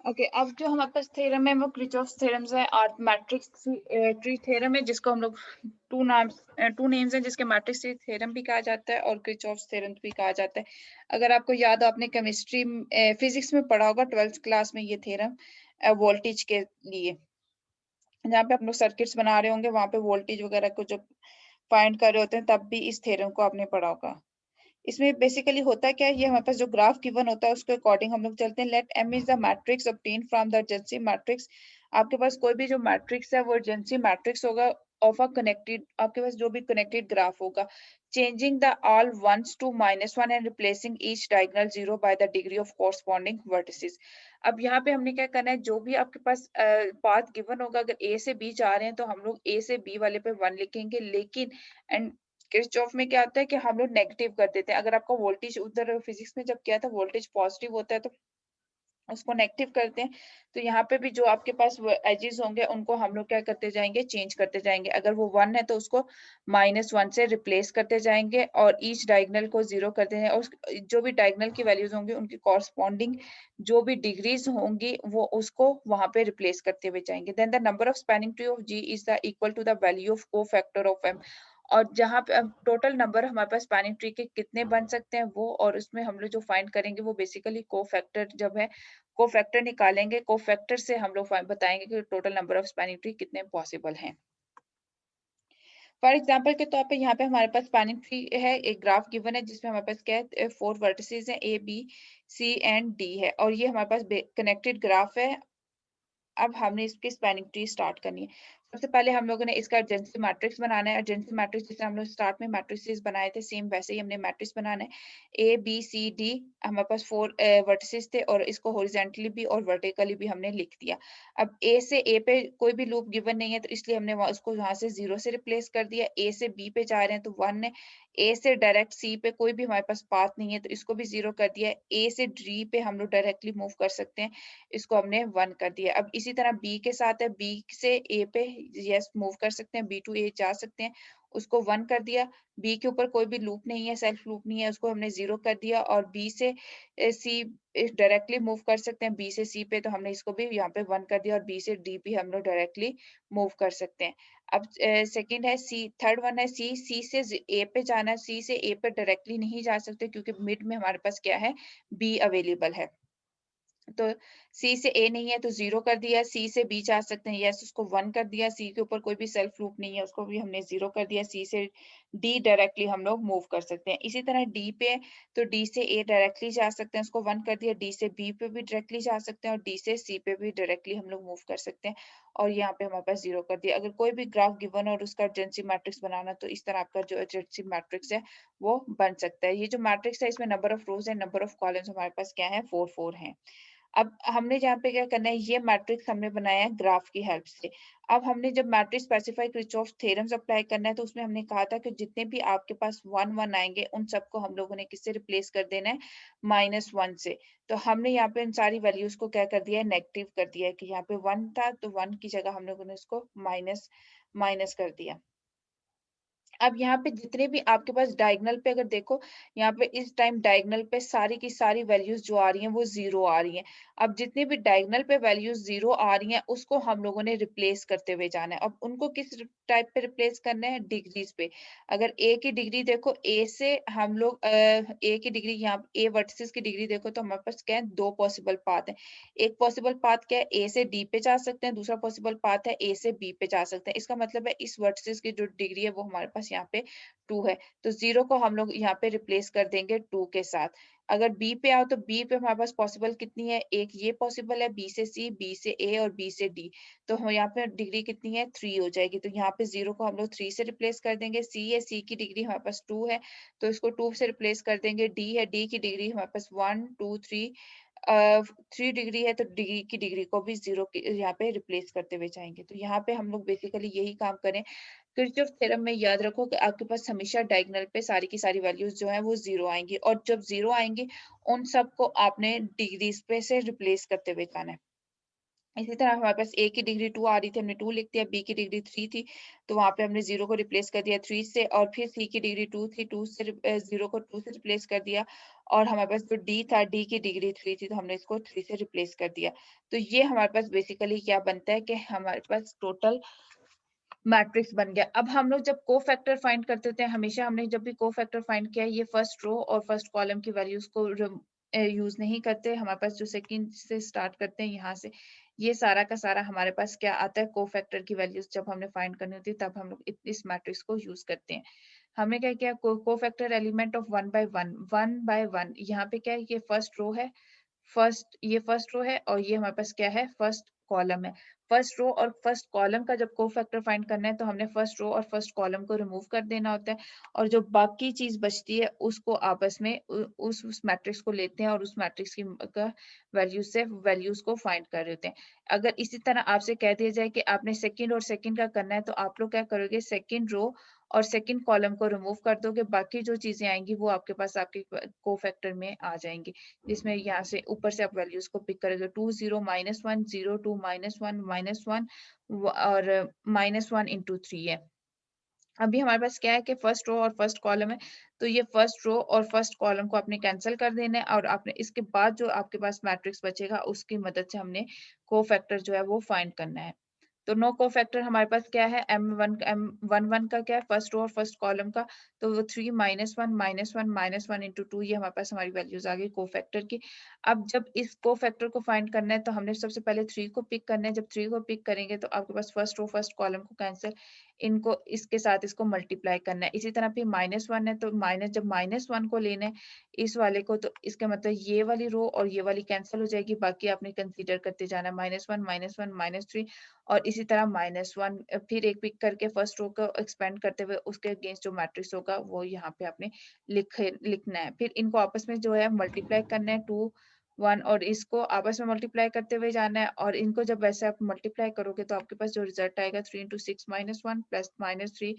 Okay, अब जो हमारे पास थ्योरम है वो किर्चॉफ्स थ्योरम्स है और मैट्रिक्स ट्री थ्योरम है, जिसको हम लोग टू नेम्स हैं, जिसके मैट्रिक्स ट्री थ्योरम भी कहा जाता है और किर्चॉफ्स थ्योरम भी कहा जाता है। अगर आपको याद हो, आपने केमिस्ट्री फिजिक्स में पढ़ा होगा 12th क्लास में ये थ्योरम वोल्टेज के लिए, जहाँ पे आप लोग सर्किट्स बना रहे होंगे, वहां पे वोल्टेज वगैरह को जब फाइंड कर रहे होते हैं तब भी इस थ्योरम को आपने पढ़ा होगा। इसमें बेसिकली होता क्या है, ये हमारे पास जो ग्राफ गिवन होता है उसके अकॉर्डिंग हम लोग चलते हैं। Let M is the matrix obtain from the adjacency matrix. आपके पास कोई भी जो मैट्रिक्स है वो एडजेंसी मैट्रिक्स होगा ऑफ अ कनेक्टेड, आपके पास जो भी कनेक्टेड ग्राफ होगा, changing the all ones to -1 and replacing each diagonal zero by the degree of corresponding vertices. अब यहाँ पे हमने क्या करना है, जो भी आपके पास पाथ गिवन होगा, अगर ए से बी जा रहे हैं तो हम लोग ए से बी वाले पे 1 लिखेंगे, लेकिन एंड किरचॉफ में क्या होता है कि हम लोग नेगेटिव कर देते हैं। अगर आपका वोल्टेज उधर फिजिक्स में जब किया था वोल्टेज पॉजिटिव होता है तो उसको नेगेटिव करते हैं। तो यहाँ पे भी जो आपके पास एजेस होंगे उनको हम लोग क्या करते जाएंगे, चेंज करते जाएंगे। अगर वो 1 है तो उसको -1 से रिप्लेस करते जाएंगे और ईच डायगोनल को 0 करते हैं, और जो भी डायगोनल की वैल्यूज होंगी उनकी कॉरस्पॉन्डिंग जो भी डिग्रीज होंगी वो उसको वहां पे रिप्लेस करते हुए जाएंगे। Then the number of spanning tree of G is the equal to the value of cofactor of M. और जहाँ पे अब टोटल नंबर हमारे पास स्पैनिंग ट्री के कितने बन सकते हैं वो, और उसमें हम लोग जो फाइंड करेंगे वो बेसिकली को फैक्टर जब है, कोफैक्टर निकालेंगे, कोफैक्टर से हम लोग बताएंगे कि total number of spanning tree कितने पॉसिबल हैं। फॉर एग्जाम्पल के तौर पे यहाँ पे हमारे पास स्पैनिंग ट्री है, एक ग्राफ गिवन है जिसमें हमारे पास क्या है, 4 वर्टिसेस हैं, A B C and D है, और ये हमारे पास कनेक्टेड ग्राफ है। अब हमने इसकी स्पैनिंग ट्री स्टार्ट करनी है। सबसे पहले हम लोगों ने इसका एडजेंसी मैट्रिक्स बनाना है। एडजेंसी मैट्रिक्स जैसे हम लोग स्टार्ट में मैट्रिसेस बनाए थे, सेम वैसे ही हमने मैट्रिक्स बनाना है। ए बी सी डी हमारे पास 4 वर्टिसेस थे और इसको हॉरिजॉन्टली भी और वर्टिकली भी हमने लिख दिया। अब ए से ए पे कोई भी लूप गिवन नहीं है तो इसलिए हमने उसको वहां से 0 से रिप्लेस कर दिया। ए से बी पे जा रहे हैं तो 1 है। ए से डायरेक्ट सी पे कोई भी हमारे पास पाथ नहीं है तो इसको भी 0 कर दिया। ए से डी पे हम लोग डायरेक्टली मूव कर सकते हैं, इसको हमने 1 कर दिया। अब इसी तरह बी के साथ है, बी से ए पे यस मूव कर सकते हैं, बी टू ए जा सकते हैं, उसको 1 कर दिया। बी के ऊपर कोई भी लूप नहीं है, सेल्फ लूप नहीं है, उसको हमने 0 कर दिया। और बी से सी डायरेक्टली मूव कर सकते हैं, बी से सी पे, तो हमने इसको भी यहाँ पे 1 कर दिया। और बी से डी भी हम लोग डायरेक्टली मूव कर सकते हैं। अब सेकंड है सी, थर्ड वन है सी, सी से ए पे जाना है, सी से ए पे डायरेक्टली नहीं जा सकते क्योंकि मिड में हमारे पास क्या है, बी अवेलेबल है। तो सी से ए नहीं है तो 0 कर दिया। सी से बी जा सकते हैं, यस, उसको 1 कर दिया। सी के ऊपर कोई भी सेल्फ लूप नहीं है, उसको भी हमने 0 कर दिया। सी से डी डायरेक्टली हम लोग मूव कर सकते हैं। इसी तरह डी पे, तो डी से ए डायरेक्टली जा सकते हैं, उसको 1 कर दिया। डी से बी पे भी डायरेक्टली जा सकते हैं और डी से सी पे भी डायरेक्टली हम लोग मूव कर सकते हैं, और यहाँ पे हमारे पास 0 कर दिया। अगर कोई भी ग्राफ गिवन और उसका एडजेंसी मैट्रिक्स बनाना तो इस तरह आपका जो एडजेंसी मैट्रिक्स है वो बन सकता है। ये जो मैट्रिक्स है इसमें नंबर ऑफ रोज है, नंबर ऑफ कॉलम्स हमारे पास क्या है, 4 है। अब हमने यहाँ पे क्या करना है, ये मैट्रिक्स हमने बनाया है ग्राफ की हेल्प से। अब हमने जब matrix specify Kirchhoff theorems apply करना है तो उसमें हमने कहा था कि जितने भी आपके पास 1 1 आएंगे उन सबको हम लोगों ने किससे रिप्लेस कर देना है, -1 से। तो हमने यहाँ पे इन सारी वैल्यूज को क्या कर दिया है, नेगेटिव कर दिया है, कि यहाँ पे 1 था तो 1 की जगह हम लोगों ने इसको माइनस माइनस कर दिया। अब यहाँ पे जितने भी आपके पास डायगोनल पे अगर देखो, यहाँ पे इस टाइम डायगोनल पे सारी की सारी वैल्यूज जो आ रही हैं वो 0 आ रही हैं। अब जितने भी डायगोनल पे वैल्यूज 0 आ रही हैं उसको हम लोगों ने रिप्लेस करते हुए जाना है। अब उनको किस टाइप पे रिप्लेस करना है, डिग्रीज पे। अगर ए की डिग्री देखो, ए से हम लोग ए की डिग्री, यहाँ ए वर्टिसेस की डिग्री देखो तो हमारे पास क्या है, 2 पॉसिबल पाथ है। एक पॉसिबल पाथ क्या है, ए से डी पे जा सकते हैं, दूसरा पॉसिबल पाथ है ए से बी पे जा सकते हैं। इसका मतलब है इस वर्टिसेस की जो डिग्री है वो हमारे पास यहाँ पे 2 है, तो 0 को हम लोग यहाँ पे रिप्लेस कर देंगे 2 के साथ। अगर बी पे आओ तो बी पे हमारे पास पॉसिबल कितनी है, एक ये पॉसिबल है, बी से सी, बी से ए और बी से डी। तो हम यहाँ पे डिग्री कितनी है, 3 हो जाएगी। तो यहाँ पे 0 को हम लोग 3 से रिप्लेस कर देंगे। सी है, सी की डिग्री हमारे पास 2 है तो इसको 2 से रिप्लेस कर देंगे। डी है, डी की डिग्री हमारे पास 1 2 3 3 डिग्री है तो डिग्री की डिग्री को भी 0 यहाँ पे रिप्लेस करते हुए जाएंगे। तो यहाँ पे हम लोग बेसिकली यही काम करें। किरचॉफ थ्योरम में याद रखो कि आपके पास हमेशा डायगोनल पे सारी की सारी वैल्यूज जो है वो 0 आएंगी, और जब 0 आएंगी उन सबको आपने डिग्रीज पे से रिप्लेस करते हुए जाना है। इसी तरह हमारे पास ए की डिग्री 2 आ रही थी, हमने 2 लिख दिया, बी की डिग्री 3 थी, तो वहाँ पे हमने 0 को रिप्लेस कर दिया 3 से, और फिर सी की डिग्री 2 थी, 2 से 0 को 2 से रिप्लेस कर दिया, और हमारे पास जो डी था, डी की डिग्री 3 थी, तो हमने इसको 3 से रिप्लेस कर दिया। तो ये हमारे पास बेसिकली क्या बनता है कि हमारे पास टोटल मैट्रिक्स बन गया। अब हम लोग जब कोफैक्टर फाइंड करते थे, हमेशा हमने जब भी कोफैक्टर फाइंड किया है, ये फर्स्ट रो और फर्स्ट कॉलम की वैल्यूज को यूज नहीं करते। हमारे पास जो सेकंड से स्टार्ट करते हैं यहाँ से, ये सारा का सारा हमारे पास क्या आता है, कोफैक्टर की वैल्यूज जब हमने फाइंड करनी होती है तब हम लोग इस मैट्रिक्स को यूज करते हैं। हमने क्या किया, cofactor element of 1 by 1, 1 by 1, यहाँ पे क्या है, ये फर्स्ट रो है, ये फर्स्ट रो है, और ये हमारे पास क्या है, फर्स्ट कॉलम है। फर्स्ट रो और फर्स्ट कॉलम का जब कोफैक्टर फाइंड करना है, तो हमने फर्स्ट रो और फर्स्ट कॉलम को रिमूव कर देना होता है, और जो बाकी चीज बचती है उसको आपस में उस मैट्रिक्स को लेते हैं, और उस मैट्रिक्स की का वैल्यू से वैल्यूज को फाइंड कर रहे होते हैं। अगर इसी तरह आपसे कह दिया जाए कि आपने सेकंड और सेकंड का करना है, तो आप लोग क्या करोगे, सेकंड रो और सेकंड कॉलम को रिमूव कर दोगे, बाकी जो चीजें आएंगी वो आपके पास आपके कोफैक्टर में आ जाएंगी, जिसमें यहाँ से ऊपर से आप वैल्यूज को पिक करोगे, 2 0 -1 0 2 -1 और -1 × 3 है। अभी हमारे पास क्या है कि फर्स्ट रो और फर्स्ट कॉलम है, तो ये फर्स्ट रो और फर्स्ट कॉलम को आपने कैंसिल कर देना है, और आपने इसके बाद जो आपके पास मैट्रिक्स बचेगा उसकी मदद से हमने कोफैक्टर जो है वो फाइंड करना है। तो नो कोफैक्टर हमारे पास क्या है, M11 का क्या है, फर्स्ट रो और फर्स्ट कॉलम का, तो वो 3 -1 -1 -1 × 2, ये हमारे पास हमारी वैल्यूज आ गई कोफैक्टर की। अब जब इस कोफैक्टर को फाइंड करना है, तो हमने सबसे पहले 3 को पिक करना है। जब 3 को पिक करेंगे तो आपके पास फर्स्ट रो फर्स्ट कॉलम को कैंसिल, इनको इसके साथ इसको मल्टीप्लाई करना है। इसी तरह फिर -1 है, तो जब -1 को लेना है इस वाले को, तो इसका मतलब ये वाली रो और ये वाली कैंसिल हो जाएगी, बाकी आपने कंसीडर करते जाना है, -1 -1 -3, और इसी तरह -1 फिर एक पिक करके फर्स्ट रो को एक्सपेंड करते हुए उसके अगेंस्ट जो मैट्रिक्स होगा वो यहाँ पे आपने लिखना है। फिर इनको आपस में जो है मल्टीप्लाई करना है, 2 1, और इसको आपस में मल्टीप्लाई करते हुए जाना है, और इनको जब वैसे आप मल्टीप्लाई करोगे तो आपके पास जो रिजल्ट आएगा, 3 × 6 -1 प्लस -3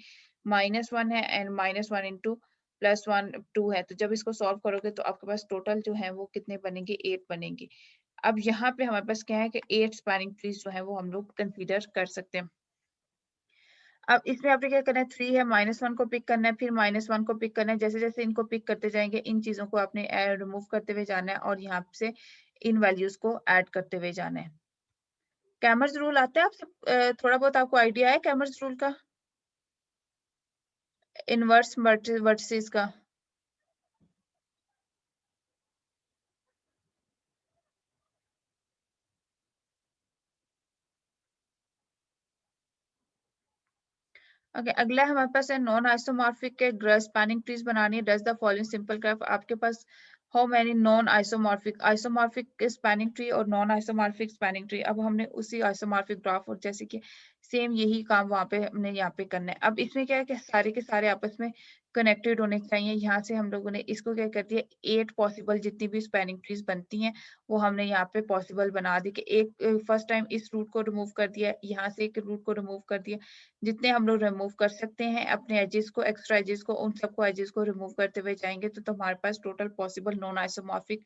-1 है, एंड -1 × +1 2 है। तो जब इसको सॉल्व करोगे तो आपके पास टोटल जो है वो कितने बनेंगे, 8 बनेंगे। अब यहाँ पे हमारे पास क्या है कि 8 स्पैनिंग ट्रीज जो है वो हम लोग कंसीडर कर सकते हैं। अब इसमें आपने क्या करना है, 3 है, -1 को पिक करना है, फिर -1 को पिक करना है, जैसे जैसे इनको पिक करते जाएंगे इन चीजों को आपने रिमूव करते हुए जाना है, और यहाँ से इन वैल्यूज को ऐड करते हुए जाना है। कैमर्स रूल आता है आप सब, थोड़ा बहुत आपको आइडिया है कैमर्स रूल का, इनवर्स वर्टिसेस का? ओके, अगला हमारे पास है नॉन आइसोमॉर्फिक के स्पैनिंग ट्रीज बनानी है। Does the following simple graph, आपके पास how many non isomorphic isomorphic spanning tree और नॉन आइसोमॉर्फिक स्पैनिंग ट्री। अब हमने उसी आइसोमॉर्फिक ग्राफ और जैसे कि सेम यही काम वहां पे हमने यहाँ पे करना है। अब इसमें क्या है कि सारे के सारे आपस में कनेक्टेड होने चाहिए। यहाँ से हम लोगों ने इसको क्या कर दिया, 8 पॉसिबल जितनी भी स्पैनिंग ट्रीज बनती हैं वो हमने यहाँ पे पॉसिबल बना दी, कि एक फर्स्ट टाइम इस रूट को रिमूव कर दिया, यहाँ से एक रूट को रिमूव कर दिया, जितने हम लोग रिमूव कर सकते हैं अपने एजेस को, एक्स्ट्रा एजेस को, उन सबको एजेस को रिमूव करते हुए जाएंगे, तो हमारे पास टोटल पॉसिबल नॉन आइसोमॉर्फिक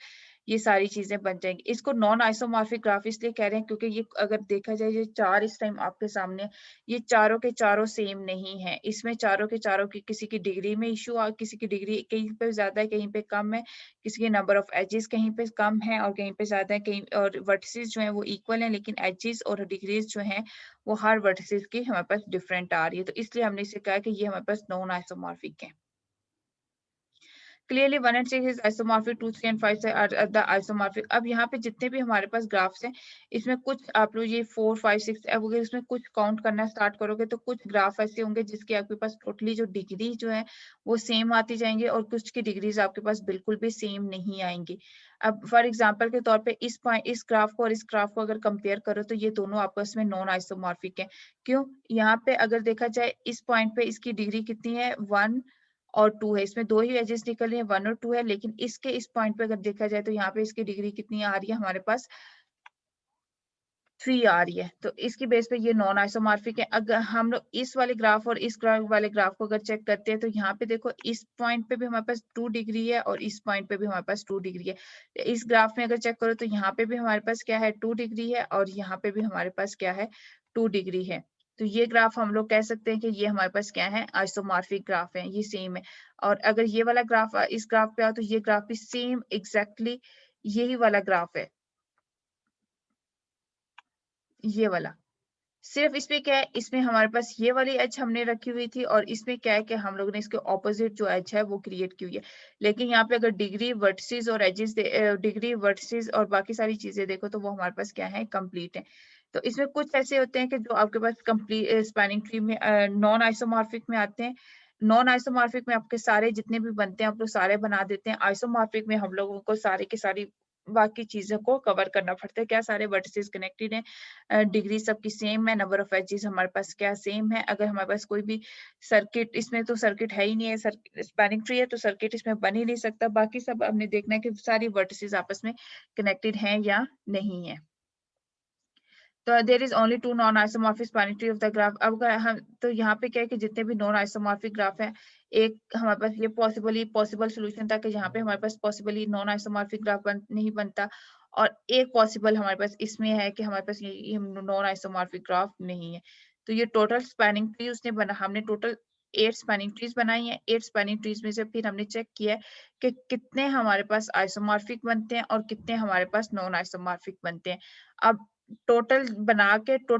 ये सारी चीजें बन जाएंगी। इसको नॉन आइसोमॉर्फिक ग्राफ इसलिए कह रहे हैं क्योंकि ये अगर देखा जाए, ये चार इस टाइम आपके सामने, ये चारों के चारों सेम नहीं है। इसमें चारों के चारों की किसी की डिग्री में इशू, और किसी की डिग्री कहीं पे ज्यादा है कहीं पे कम है, किसी के नंबर ऑफ एजेस कहीं पे कम है और कहीं पे ज्यादा है, कहीं और वर्टिसेस जो है वो इक्वल है, लेकिन एजेस और डिग्रीज जो है वो हर वर्टिसेस की हमारे पास डिफरेंट आ रही है। तो इसलिए हमने इसे कहा कि ये हमारे पास नॉन आइसोमॉर्फिक है। Clearly 1 and 6 is isomorphic, 2 3 and 5 से आर द आइसोमॉर्फिक। अब यहाँ पे जितने भी हमारे पास ग्राफ्स हैं, इसमें कुछ आप लोग ये 4 5 6, अब अगर इसमें कुछ काउंट करना स्टार्ट करोगे तो कुछ ग्राफ ऐसे होंगे जिसके आपके पास टोटली जो डिग्री जो है वो सेम आती जाएंगे, और कुछ की डिग्रीज आपके पास बिल्कुल भी सेम नहीं आएंगी। अब फॉर एग्जाम्पल के तौर पे इस ग्राफ को और इस ग्राफ को अगर कंपेयर करो तो ये दोनों आपस में नॉन आइसोमॉर्फिक है। क्यों? यहाँ पे अगर देखा जाए इस पॉइंट पे इसकी डिग्री कितनी है, 1 और 2 है, इसमें दो ही एजेस निकल रही है, 1 और 2 है, लेकिन इसके इस पॉइंट पे अगर देखा जाए तो यहाँ पे इसकी डिग्री कितनी आ रही है हमारे पास, 3 आ रही है, तो इसकी बेस पे ये नॉन आइसोमॉर्फिक है। अगर हम लोग इस वाले ग्राफ और इस वाले ग्राफ को अगर चेक करते हैं तो यहाँ पे देखो इस पॉइंट पे भी हमारे पास 2 डिग्री है और इस पॉइंट पे भी हमारे पास 2 डिग्री है। इस ग्राफ में अगर चेक करो तो यहाँ पे भी हमारे पास क्या है 2 डिग्री है और यहाँ पे भी हमारे पास क्या है 2 डिग्री है। तो ये ग्राफ हम लोग कह सकते हैं कि ये हमारे पास क्या है आइसोमॉर्फिक ग्राफ है, ये सेम है। और अगर ये वाला ग्राफ इस ग्राफ पे आओ तो ये ग्राफ भी सेम एग्जैक्टली यही वाला ग्राफ है, ये वाला। सिर्फ इसमें क्या है, इसमें हमारे पास ये वाली एज हमने रखी हुई थी और इसमें क्या है कि हम लोगों ने इसके ऑपोजिट जो एज है वो क्रिएट की हुई है। लेकिन यहाँ पे अगर डिग्री वर्टिसेस और एजेस डिग्री वर्टिसेस और बाकी सारी चीजें देखो तो वो हमारे पास क्या है कंप्लीट है। तो इसमें कुछ ऐसे होते हैं कि जो आपके पास कंप्लीट स्पैनिंग ट्री में नॉन आइसोमॉर्फिक में आते हैं। नॉन आइसोमॉर्फिक में आपके सारे जितने भी बनते हैं आप लोग सारे बना देते हैं। आइसोमॉर्फिक में हम लोगों को सारे के सारी बाकी चीजों को कवर करना पड़ता है। क्या सारे वर्टिसेस कनेक्टेड हैं, डिग्री सबकी सेम है, नंबर ऑफ एजेस हमारे पास क्या सेम है। अगर हमारे पास कोई भी सर्किट, इसमें तो सर्किट है ही नहीं है, स्पैनिंग ट्री है तो सर्किट इसमें बन ही नहीं सकता। बाकी सब हमने देखना है कि सारी वर्टिसेस आपस में कनेक्टेड हैं या नहीं है। तो there is only two non isomorphic spanning tree of the graph. अब अगर हम तो यहाँ पे क्या है कि जितने भी नॉन आइसोमॉर्फिक ग्राफ है, एक हमारे पास ये पॉसिबल सोल्यूशन था कि यहाँ पे हमारे पास पॉसिबली नॉन आइसोमॉर्फिक ग्राफ नहीं बनता, और एक पॉसिबल हमारे पास इसमें है कि हमारे पास ये नॉन आइसोमॉर्फिक ग्राफ नहीं है। तो ये टोटल स्पैनिंग ट्री उसने बना, हमने टोटल 8 स्पैनिंग ट्रीज बनाई है। 8 स्पैनिंग ट्रीज में से फिर हमने चेक किया है कि कितने हमारे पास आइसोमॉर्फिक बनते हैं और कितने हमारे पास नॉन आइसोमॉर्फिक बनते हैं। अब टोटल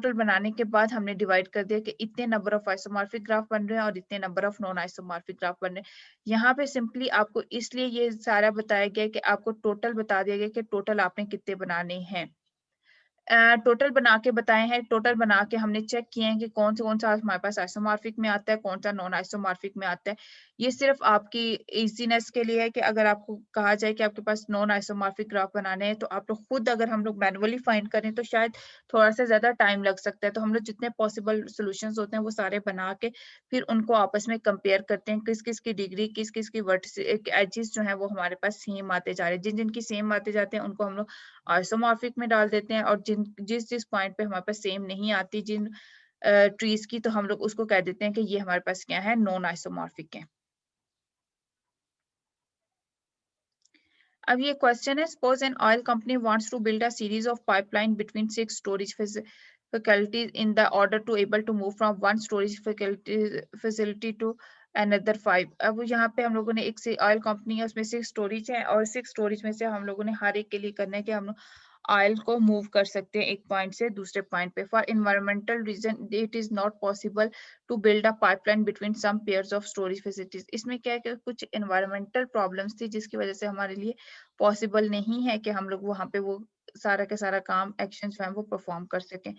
बनाने के बाद हमने डिवाइड कर दिया कि इतने नंबर ऑफ आइसोमॉर्फिक ग्राफ बन रहे हैं और इतने number of non isomorphic graph बन रहे हैं। यहाँ पे सिंपली आपको इसलिए ये सारा बताया गया कि आपको टोटल बता दिया गया कि टोटल आपने कितने बनाने हैं। टोटल बना के बताए हैं, टोटल बना के हमने चेक किए हैं कि कौन सा हमारे पास आइसोमॉर्फिक में आता है, कौन सा नॉन आइसोमॉर्फिक में आता है। ये सिर्फ आपकी इजीनेस के लिए है कि अगर आपको कहा जाए कि आपके पास नॉन आइसोमॉर्फिक ग्राफ बनाने हैं तो आप लोग खुद अगर हम लोग मैनुअली फाइंड करें तो शायद थोड़ा सा ज्यादा टाइम लग सकता है। तो हम लोग जितने पॉसिबल सोल्यूशंस होते हैं वो सारे बना के फिर उनको आपस में कंपेयर करते हैं, किस किस की डिग्री, किस किस की एजेस जो है वो हमारे पास सेम आते जा रहे हैं। जिन जिन की सेम आते जाते हैं उनको हम लोग आइसोमॉर्फिक में डाल देते हैं, और जिस जिस पॉइंट पे हमारे पास सेम नहीं आती जिन ट्रीज की, तो हम लोग उसको कह देते हैं कि ये हमारे पास क्या है नॉन आइसोमॉर्फिक है। अब ये क्वेश्चन है, suppose an oil company wants to build a series of pipeline between 6 storage facilities in the order to able to move from one storage facility to another 5। अब यहाँ पे हम लोगों ने एक से ऑयल कंपनी है उसमें 6 स्टोरेज है और 6 स्टोरेज में से हम लोगों ने हर एक के लिए करना है कि हम लोग ऑयल को मूव कर सकते हैं एक पॉइंट से दूसरे पॉइंट पे। For environmental reason it is not possible to build a pipeline between some pairs of storage facilities. इसमें क्या है कि कुछ इन्वायरमेंटल प्रॉब्लम्स थी जिसकी वजह से हमारे लिए पॉसिबल नहीं है कि हम लोग वहां पे वो सारा का सारा काम एक्शन जो है वो परफॉर्म कर सकें।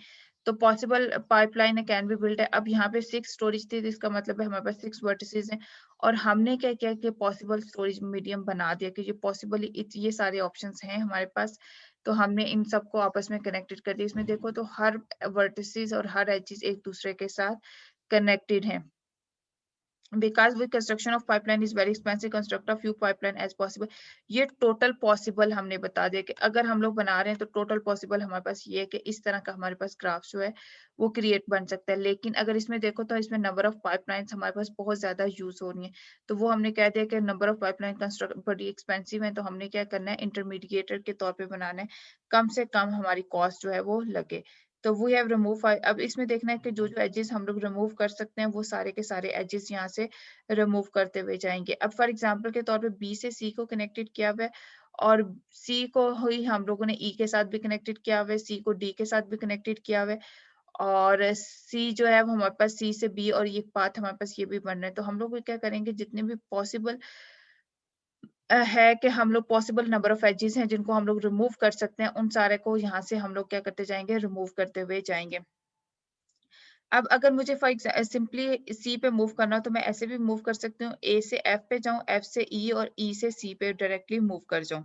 तो possible pipeline can be build है। अब यहाँ पे 6 स्टोरेज थी जिसका मतलब है हमारे पास 6 वर्टिसेस हैं, और हमने क्या किया कि पॉसिबल स्टोरेज मीडियम बना दिया कि ये पॉसिबल ये सारे ऑप्शंस हैं हमारे पास। तो हमने इन सबको आपस में कनेक्टेड कर दिया। इसमें देखो तो हर वर्टिसेस और हर एजेस एक दूसरे के साथ कनेक्टेड है। Because with construction of pipeline is very expensive, construct a few pipeline as possible। ये टोटल पॉसिबल हमने बता दिया कि अगर हम लोग बना रहे हैं तो टोटल पॉसिबल हमारे पास ये है कि इस तरह का हमारे पास ग्राफ जो है वो क्रिएट बन सकता है। लेकिन अगर इसमें देखो तो इसमें नंबर ऑफ पाइपलाइंस हमारे पास बहुत ज्यादा यूज हो रही है, तो वो हमने कह दिया कि नंबर ऑफ पाइपलाइन कंस्ट्रक्ट बड़ी एक्सपेंसिव है, तो हमने क्या करना है इंटरमीडिएटर के तौर पर बनाना है, कम से कम हमारी कॉस्ट जो है वो लगे। तो वी हैव रिमूव। अब इसमें देखना है कि जो जो एजेस हम लोग रिमूव कर सकते हैं वो सारे के सारे एजेस यहाँ से रिमूव करते हुए जाएंगे। अब फॉर एग्जांपल के तौर पे बी से सी को कनेक्टेड किया हुआ है, और सी को ही हम लोगों ने ई के साथ भी कनेक्टेड किया हुआ है, सी को डी के साथ भी कनेक्टेड किया हुआ है, और सी जो है वो हमारे पास सी से बी और ये पाथ हमारे पास ये भी बन रहे हैं। तो हम लोग क्या करेंगे, जितने भी पॉसिबल है कि हम लोग पॉसिबल नंबर ऑफ एजेस हैं जिनको हम लोग रिमूव कर सकते हैं, उन सारे को यहाँ से हम लोग क्या करते जाएंगे, रिमूव करते हुए जाएंगे। अब अगर मुझे फॉर सिंपली सी पे मूव करना हो तो मैं ऐसे भी मूव कर सकती हूँ, ए से एफ पे जाऊं, एफ से ई और ई से सी पे डायरेक्टली मूव कर जाऊं।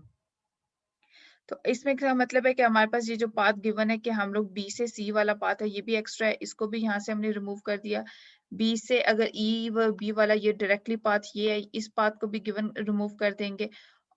तो इसमें क्या मतलब है कि हमारे पास ये जो पाथ गिवन है कि हम लोग बी से सी वाला पाथ है ये भी एक्स्ट्रा है, इसको भी यहाँ से हमने रिमूव कर दिया। बी से अगर ई व बी वाला ये डायरेक्टली पाथ ये है, इस पाथ को भी गिवन रिमूव कर देंगे।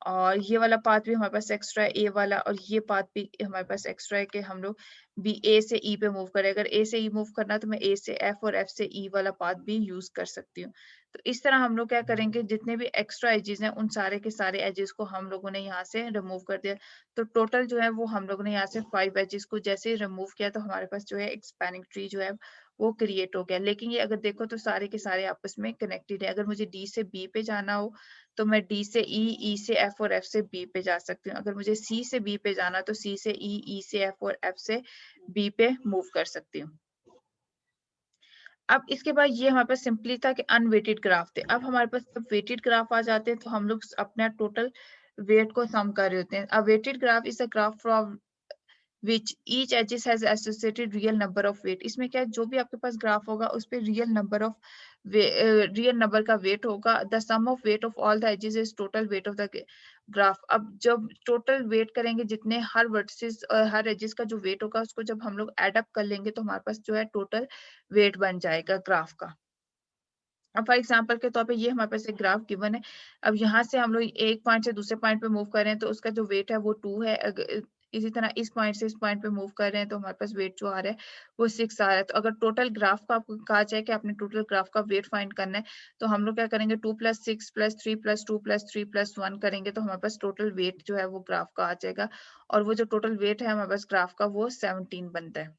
और ये वाला पाथ भी हमारे पास एक्स्ट्रा है ए वाला, और ये पाथ भी हमारे पास एक्स्ट्रा है कि हम लोग बी ए से ई पे मूव करें। अगर ए से ई मूव करना है तो मैं ए से एफ और एफ से ई वाला पाथ भी यूज कर सकती हूँ। तो इस तरह हम लोग क्या करेंगे, जितने भी एक्स्ट्रा एजेस हैं उन सारे के सारे एजेस को हम लोगों ने यहाँ से रिमूव कर दिया। तो टोटल जो है वो हम लोगों ने यहाँ से 5 एजेस को जैसे रिमूव किया तो हमारे पास जो है एक स्पैनिंग ट्री जो है वो क्रिएट हो गया। लेकिन ये अगर देखो तो सारे के सारे आपस में कनेक्टेड है। अगर मुझे डी से बी पे जाना हो तो मैं डी से ई, ई से एफ और एफ से बी पे जा सकती हूँ। अगर मुझे सी से बी पे जाना तो सी से ई, ई से एफ और एफ से बी पे मूव कर सकती हूँ। अब इसके बाद ये हमारे पास सिंपली था कि अनवेटेड ग्राफ थे। अब हमारे पास जब वेटेड ग्राफ आ जाते हैं तो हम लोग अपना टोटल वेट को सम कर रहे होते हैं। A weighted graph is a graph from which each edges has associated real number of weight। इसमें क्या है, जो भी आपके पास ग्राफ होगा उस पे real number of real number का वेट होगा। The sum of weight of all the edges is total weight of the graph. अब जब टोटल वेट करेंगे जितने हर वर्टिसेस और हर एजेस का जो वेट होगा उसको जब हम लोग एड अप कर लेंगे तो हमारे पास जो है टोटल वेट बन जाएगा ग्राफ का। अब फॉर एग्जाम्पल के तौर पे ये हमारे पास एक ग्राफ गिवन है। अब यहाँ से हम लोग एक पॉइंट से दूसरे पॉइंट पे मूव कर रहे हैं तो उसका जो वेट है वो 2 है। इसी तरह इस पॉइंट से इस पॉइंट पे मूव कर रहे हैं तो हमारे पास वेट जो आ रहा है वो 6 आ रहा है। तो अगर टोटल ग्राफ का आपको कहा जाए कि आपने टोटल ग्राफ का वेट फाइंड करना है तो हम लोग क्या करेंगे, 2 + 6 + 3 + 2 + 3 + 1 करेंगे तो हमारे पास टोटल वेट जो है वो ग्राफ का आ जाएगा। और वो जो टोटल वेट है हमारे पास ग्राफ का वो 17 बनता है।